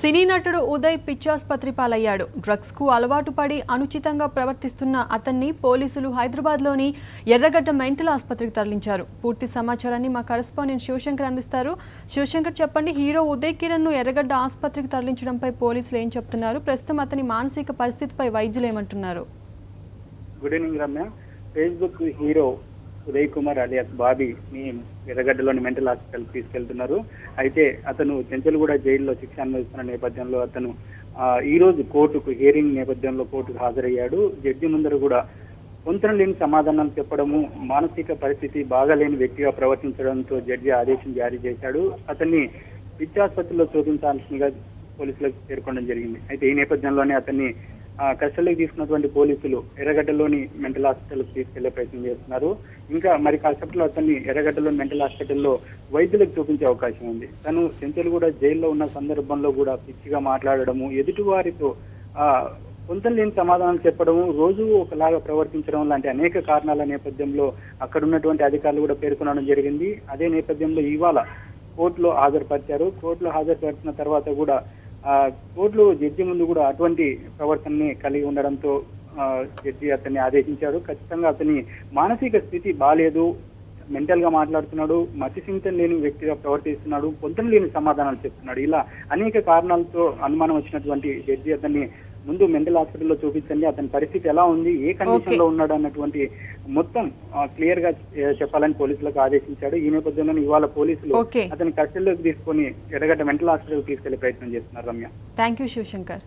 సినీ నటుడు ఉదయ్ పిచ్చాసుపత్రి పాలయ్యాడు. డ్రగ్స్ కు అలవాటు పడి అనుచితంగా ప్రవర్తిస్తున్న అతన్ని పోలీసులు హైదరాబాద్లోని ఎర్రగడ్డ మెంటల్ ఆసుపత్రికి తరలించారు. పూర్తి సమాచారాన్ని మా కరెస్పాండెంట్ శివశంకర్ అందిస్తారు. శివశంకర్, చెప్పండి, హీరో ఉదయ్ కిరణ్ ను ఎర్రగడ్డ ఆసుపత్రికి తరలించడంపై పోలీసులు ఏం చెప్తున్నారు? ప్రస్తుతం అతని మానసిక పరిస్థితిపై వైద్యులు ఏమంటున్నారు? Good evening Ramya. Facebook hero Uday Kumar alias బాబీని ఎర్రగడ్డలోని మెంటల్ హాస్పిటల్ తీసుకెళ్తున్నారు. అయితే అతను చెంచల్గూడ జైల్లో శిక్ష అనుభవిస్తున్న నేపథ్యంలో అతను ఈ రోజు కోర్టుకు హియరింగ్ నేపథ్యంలో కోర్టుకు హాజరయ్యాడు. జడ్జి ముందర కూడా పొంతన లేని సమాధానాలు చెప్పడము, మానసిక పరిస్థితి బాగాలేని వ్యక్తిగా ప్రవర్తించడంతో జడ్జి ఆదేశం జారీ చేశాడు. అతన్ని పిచ్చాసుపత్రిలో చూపించాల్సిందిగా పోలీసులకు పేర్కొనడం జరిగింది. అయితే ఈ నేపథ్యంలోనే అతన్ని కస్టడీకి తీసుకున్నటువంటి పోలీసులు ఎర్రగడ్డలోని మెంటల్ హాస్పిటల్కి తీసుకెళ్లే ప్రయత్నం చేస్తున్నారు. ఇంకా మరి కాసేపట్లో అతన్ని ఎర్రగడ్డలోని మెంటల్ హాస్పిటల్లో వైద్యులకు చూపించే అవకాశం ఉంది. తను చెంచల్గూడ జైల్లో ఉన్న సందర్భంలో కూడా పిచ్చిగా మాట్లాడడము, ఎదుటివారితో పొంతన లేని సమాధానాలు చెప్పడము, రోజు ఒకలాగా ప్రవర్తించడం లాంటి అనేక కారణాల నేపథ్యంలో అక్కడ ఉన్నటువంటి అధికారులు కూడా పేర్కొనడం జరిగింది. అదే నేపథ్యంలో ఇవాళ కోర్టులో హాజరుపరిచారు. కోర్టులో హాజరుపరిచిన తర్వాత కూడా కోర్టులో జడ్జి ముందు కూడా అటువంటి ప్రవర్తనని కలిగి ఉండడంతో జడ్జి అతన్ని ఆదేశించాడు. ఖచ్చితంగా అతని మానసిక స్థితి బాలేదు, మెంటల్ గా మాట్లాడుతున్నాడు, మతిస్థిమితం లేని వ్యక్తిగా ప్రవర్తిస్తున్నాడు, పొంతన లేని సమాధానాలు చెప్తున్నాడు. ఇలా అనేక కారణాలతో అనుమానం వచ్చినటువంటి జడ్జి అతన్ని ముందు మెంటల్ హాస్పిటల్లో చూపించండి, అతని పరిస్థితి ఎలా ఉంది, ఏ కండిషన్ లో ఉన్నాడు అన్నటువంటి మొత్తం క్లియర్ గా చెప్పాలని పోలీసులకు ఆదేశించాడు. ఈ నేపథ్యంలో ఇవాళ పోలీసులు అతని కస్టడీలోకి తీసుకొని ఎర్రగడ్డ మెంటల్ హాస్పిటల్ తీసుకెళ్లే ప్రయత్నం చేస్తున్నారు. Ramya, thank you Shivshankar.